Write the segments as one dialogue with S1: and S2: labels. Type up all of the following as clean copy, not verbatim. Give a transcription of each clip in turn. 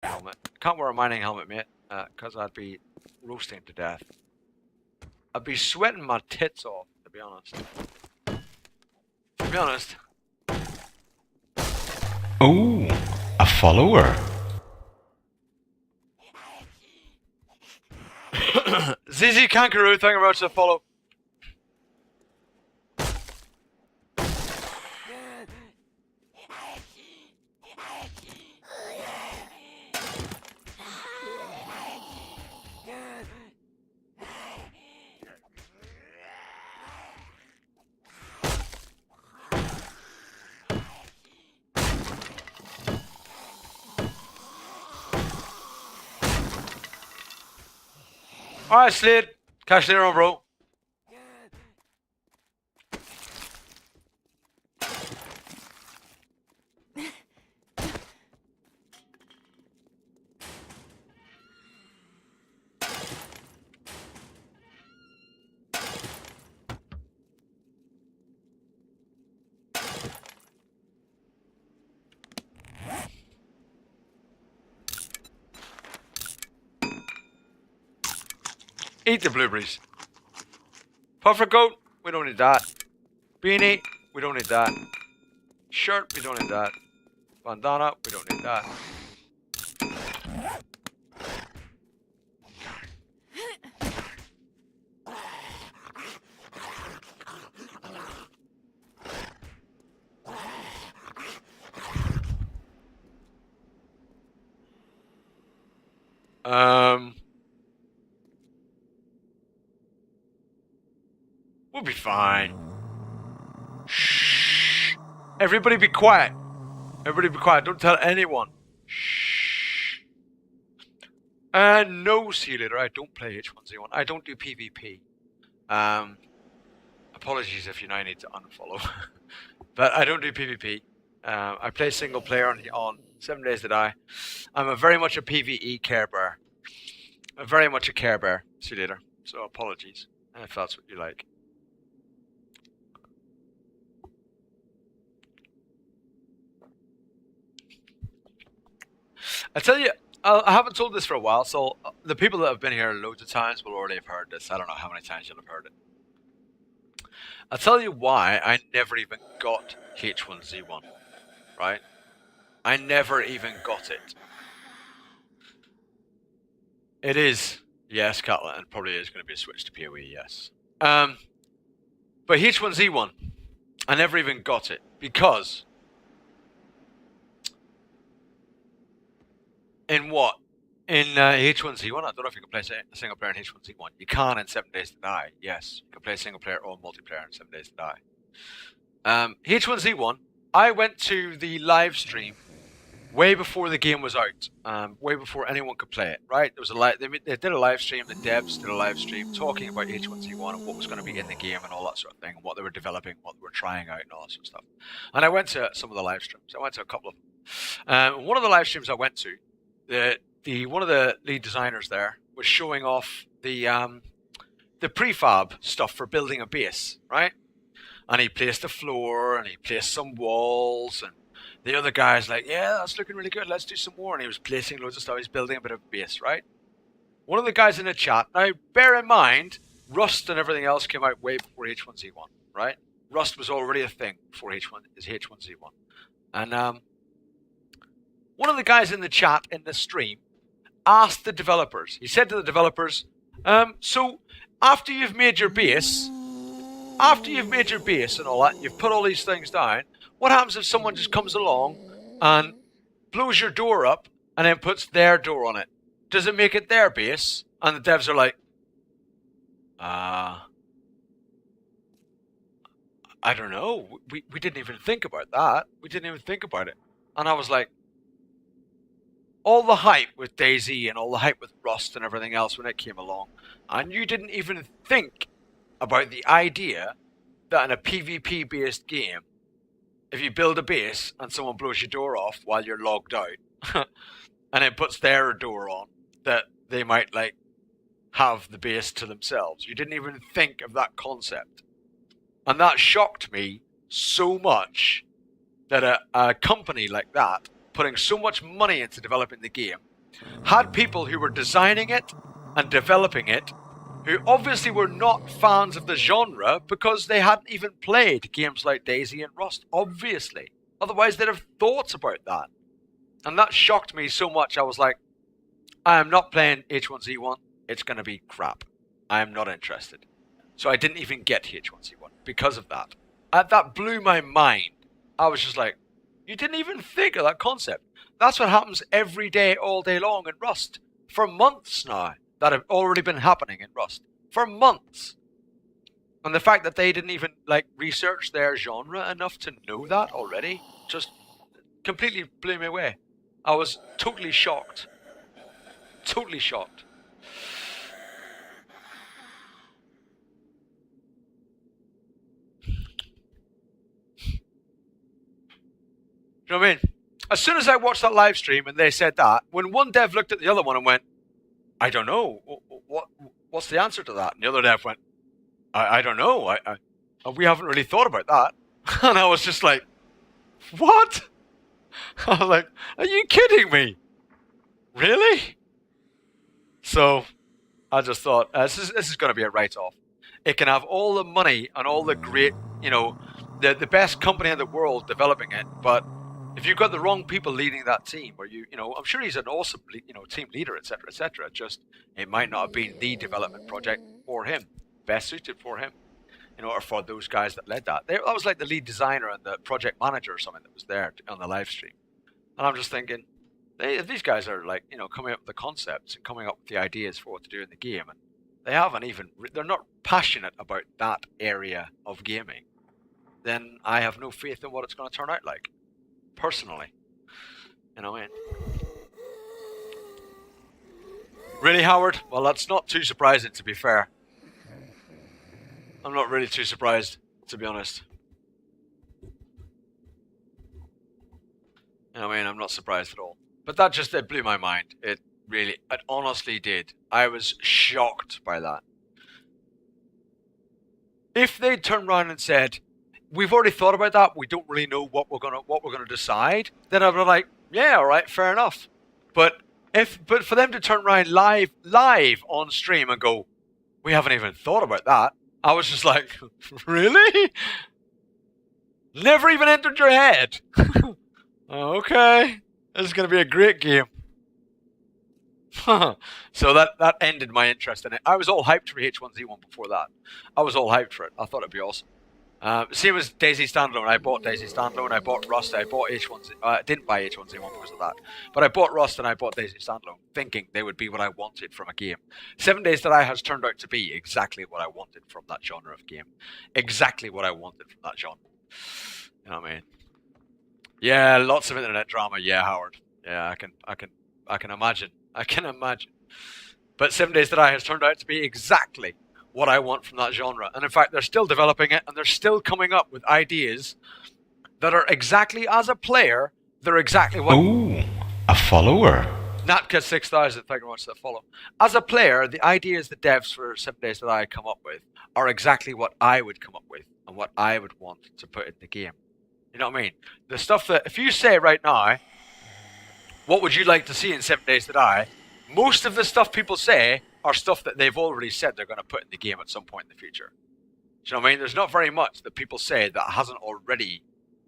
S1: Helmet. Can't wear a mining helmet, mate, because I'd be roasting to death. I'd be sweating my tits off, to be honest. To be honest.
S2: Oh, a follower.
S1: ZZ Kangaroo, thank you very much for the follow. Alright, Slade. Catch you later on, bro. Eat the blueberries. Puffer coat, we don't need that. Beanie, we don't need that. Shirt, we don't need that. Bandana, we don't need that. We'll be fine. Shh. Everybody be quiet. Everybody be quiet. Don't tell anyone. Shh. No, see you later. I don't play H1Z1. I don't do PvP. Apologies if you now need to unfollow. But I don't do PvP. I play single player on 7 Days to Die. I'm very much a PvE Care Bear. I'm very much a Care Bear. See you later. So apologies if that's what you like. I tell you, I haven't told this for a while, so the people that have been here loads of times will already have heard this. I don't know how many times you'll have heard it. I'll tell you why I never even got H1Z1, right? I never even got it. It is, yes, Catalan, and probably is going to be a switch to PoE, yes. But H1Z1, I never even got it because in what? In H1Z1, I don't know if you can play a single player in H1Z1. You can in 7 Days to Die, yes. You can play single player or multiplayer in 7 Days to Die. H1Z1, I went to the live stream way before the game was out, way before anyone could play it, right? There was they did a live stream, the devs did a live stream talking about H1Z1 and what was going to be in the game and all that sort of thing, and what they were developing, what they were trying out and all that sort of stuff. And I went to some of the live streams. I went to a couple of them. One of the live streams I went to, one of the lead designers there was showing off the prefab stuff for building a base, right? And he placed a floor and he placed some walls, and the other guy's like, yeah, that's looking really good, let's do some more. And he was placing loads of stuff, he's building a bit of a base, right? One of the guys in the chat, now bear in mind, Rust and everything else came out way before H1Z1, right? Rust was already a thing before H1Z1. And one of the guys in the chat in the stream asked the developers, he said to the developers, so after you've made your base and all that, you've put all these things down, what happens if someone just comes along and blows your door up and then puts their door on it? Does it make it their base? And the devs are like, I don't know. We didn't even think about that. We didn't even think about it. And I was like, all the hype with DayZ and all the hype with Rust and everything else when it came along, and you didn't even think about the idea that in a PvP-based game, if you build a base and someone blows your door off while you're logged out, and it puts their door on, that they might like have the base to themselves. You didn't even think of that concept. And that shocked me so much that a company like that, putting so much money into developing the game, had people who were designing it and developing it who obviously were not fans of the genre because they hadn't even played games like Daisy and Rust, obviously. Otherwise, they'd have thoughts about that. And that shocked me so much, I was like, I am not playing H1Z1. It's going to be crap. I am not interested. So I didn't even get H1Z1 because of that. That blew my mind. I was just like, you didn't even think of that concept. That's what happens every day, all day long in Rust. For months now, that have already been happening in Rust. For months. And the fact that they didn't even research their genre enough to know that already just completely blew me away. I was totally shocked. Totally shocked. You know what I mean? As soon as I watched that live stream and they said that, when one dev looked at the other one and went, I don't know, what's the answer to that? And the other dev went, I don't know, we haven't really thought about that. And I was just like, what? I was like, are you kidding me? Really? So I just thought, this is going to be a write-off. It can have all the money and all the great, the best company in the world developing it, but if you've got the wrong people leading that team, or I'm sure he's an awesome, team leader, etc., just it might not have been the development project for him, best suited for him, or for those guys that led that. That was like the lead designer and the project manager or something that was there on the live stream, and I'm just thinking, these guys are coming up with the concepts and coming up with the ideas for what to do in the game, and they're not passionate about that area of gaming. Then I have no faith in what it's going to turn out like. Personally, you know what I mean? Really, Howard? Well, that's not too surprising, to be fair. I'm not really too surprised, to be honest. You know what I mean? I'm not surprised at all. But that it blew my mind. It honestly did. I was shocked by that. If they'd turned around and said, we've already thought about that, we don't really know what we're gonna decide, then I'd be like, yeah, all right, fair enough. But for them to turn around live on stream and go, we haven't even thought about that, I was just like, really? Never even entered your head. Okay, this is gonna be a great game. So that ended my interest in it. I was all hyped for H1Z1 before that. I was all hyped for it. I thought it'd be awesome. Same as Daisy Standalone. I bought Daisy Standalone, I bought Rust, I bought H1Z. I didn't buy H1Z1 because of that. But I bought Rust and I bought Daisy Standalone, thinking they would be what I wanted from a game. 7 Days to Die has turned out to be exactly what I wanted from that genre of game. Exactly what I wanted from that genre. You know what I mean? Yeah, lots of internet drama. Yeah, Howard. Yeah, I can imagine. I can imagine. But 7 Days to Die has turned out to be exactly what I want from that genre. And in fact, they're still developing it, and they're still coming up with ideas that are exactly, as a player, they're exactly what...
S2: Ooh, a follower.
S1: Natka 6000, thank you very much for that follow. As a player, the ideas the devs for 7 Days that I come up with are exactly what I would come up with and what I would want to put in the game. You know what I mean? The stuff that, if you say right now, what would you like to see in 7 Days to Die? Most of the stuff people say are stuff that they've already said they're going to put in the game at some point in the future. Do you know what I mean? There's not very much that people say that hasn't already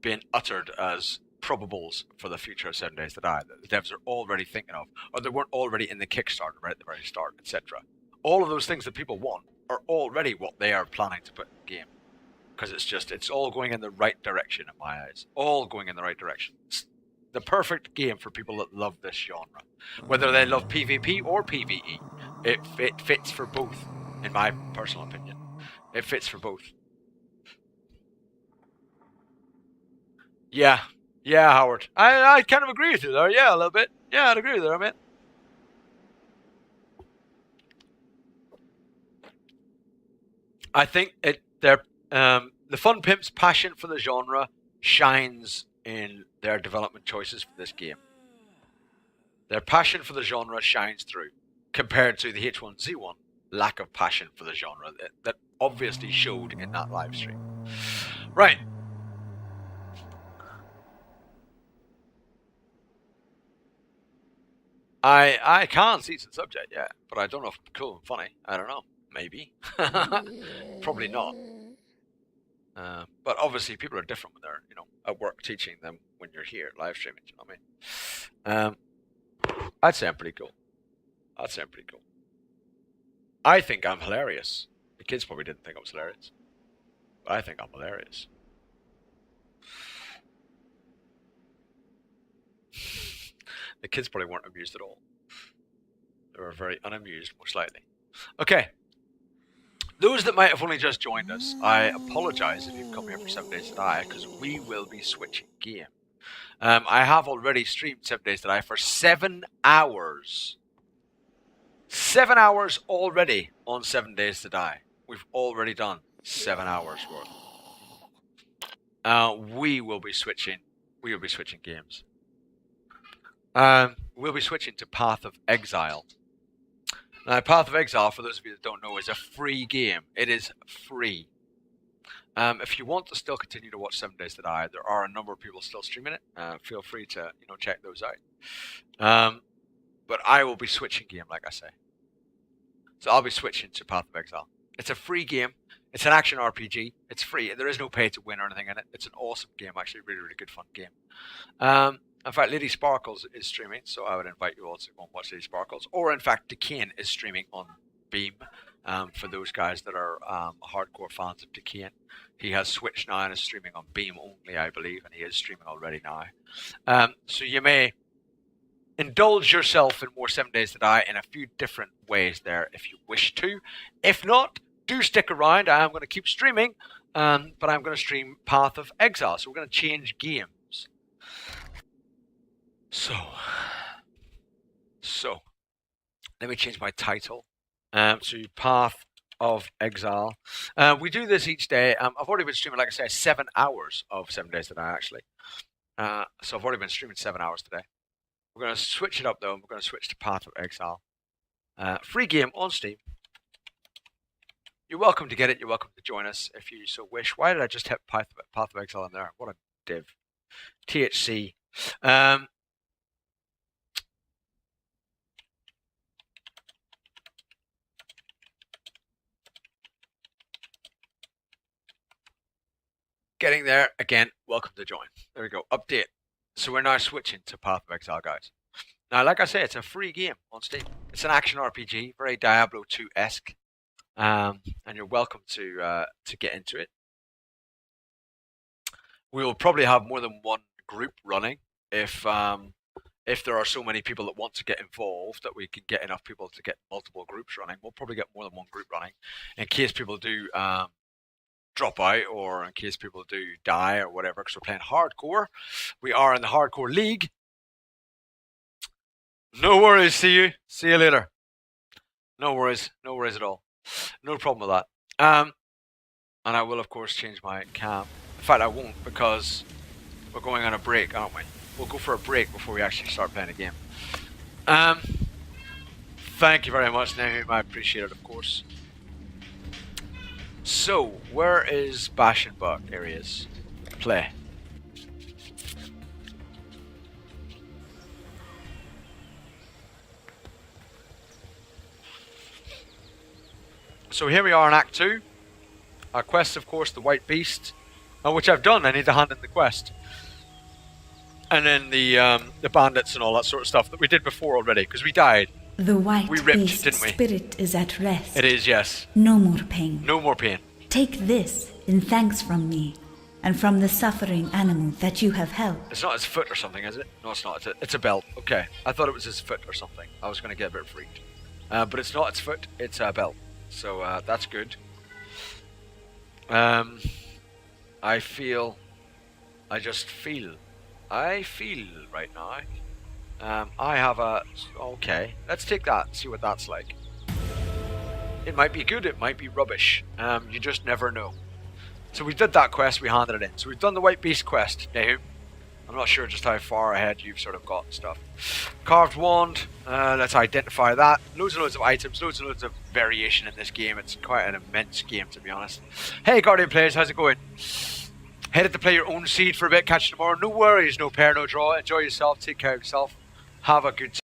S1: been uttered as probables for the future of 7 Days to Die, that the devs are already thinking of, or they weren't already in the Kickstarter right at the very start, etc. All of those things that people want are already what they are planning to put in the game. Because it's all going in the right direction in my eyes. All going in the right direction. It's the perfect game for people that love this genre. Whether they love PvP or PvE, it fits for both, in my personal opinion. It fits for both. Yeah, Howard. I kind of agree with you there. Yeah, a little bit. Yeah, I'd agree with you there, mate. I think the Fun Pimp's passion for the genre shines in their development choices for this game. Their passion for the genre shines through, compared to the H1Z1 lack of passion for the genre that obviously showed in that live stream. Right. I can see some subject, yeah, but I don't know if it's cool and funny. I don't know. Maybe. Probably not. But obviously, people are different when they're, at work teaching than when you're here live streaming. Do you know what I mean? I'd say I'm pretty cool. I think I'm hilarious. The kids probably didn't think I was hilarious, but I think I'm hilarious. The kids probably weren't amused at all. They were very unamused, most likely. Okay. Those that might have only just joined us, I apologize if you've come here for 7 Days to Die, because we will be switching game. I have already streamed 7 Days to Die for 7 hours. 7 hours already on 7 Days to Die. We've already done 7 hours worth. We will be switching games. We'll be switching to Path of Exile. Now, Path of Exile, for those of you that don't know, is a free game. It is free. If you want to still continue to watch 7 Days to Die, there are a number of people still streaming it. Feel free to check those out. But I will be switching game, like I say. So I'll be switching to Path of Exile. It's a free game. It's an action RPG. It's free. There is no pay to win or anything in it. It's an awesome game, actually. Really, really good, fun game. In fact, Lady Sparkles is streaming, so I would invite you all to go and watch Lady Sparkles. Or, in fact, Decane is streaming on Beam. For those guys that are hardcore fans of Decane. He has switched now and is streaming on Beam only, I believe, and he is streaming already now. So you may indulge yourself in more 7 Days to Die in a few different ways there if you wish to. If not, do stick around. I am going to keep streaming, but I'm going to stream Path of Exile. So we're going to change games. So, let me change my title to Path of Exile. We do this each day. I've already been streaming, like I say, 7 hours of 7 Days to Die, actually. So I've already been streaming 7 hours today. We're going to switch it up, though, and we're going to switch to Path of Exile. Free game on Steam. You're welcome to get it. You're welcome to join us if you so wish. Why did I just hit Path of Exile in there? What a div. THC. Getting there again. Welcome to join. There we go. Update. So we're now switching to Path of Exile, guys. Now, like I say, it's a free game on Steam. It's an action RPG, very Diablo 2-esque, and you're welcome to get into it. We will probably have more than one group running if there are so many people that want to get involved that we can get enough people to get multiple groups running. We'll probably get more than one group running in case people do drop out or in case people do die or whatever, because we're playing hardcore. We are in the hardcore league. No worries, see you later. No worries at all. No problem with that. And I will of course change my cam. In fact, I won't, because we're going on a break, aren't we? We'll go for a break before we actually start playing a game. Thank you very much, Nahum. I appreciate it, of course. So, where is Bash and Buck areas? Play. So here we are in Act 2. Our quest, of course, the White Beast, which I've done. I need to hand in the quest. And then the bandits and all that sort of stuff that we did before already, because we died.
S3: The White
S1: We ripped,
S3: Beast
S1: didn't we?
S3: spirit is at rest.
S1: It is, yes.
S3: No more pain.
S1: No more pain.
S3: Take this in thanks from me, and from the suffering animal that you have helped.
S1: It's not his foot or something, is it? No, it's not. It's a belt. Okay. I thought it was his foot or something. I was going to get a bit freaked. But it's not its foot. It's a belt. So that's good. I just feel right now. I have a... Okay. Let's take that and see what that's like. It might be good. It might be rubbish. You just never know. So we did that quest. We handed it in. So we've done the White Beast quest, Nahum. I'm not sure just how far ahead you've sort of got and stuff. Carved wand. Let's identify that. Loads and loads of items. Loads and loads of variation in this game. It's quite an immense game, to be honest. Hey, Guardian players. How's it going? Headed to play your own seed for a bit. Catch you tomorrow. No worries. No pair, no draw. Enjoy yourself. Take care of yourself. Have a good time.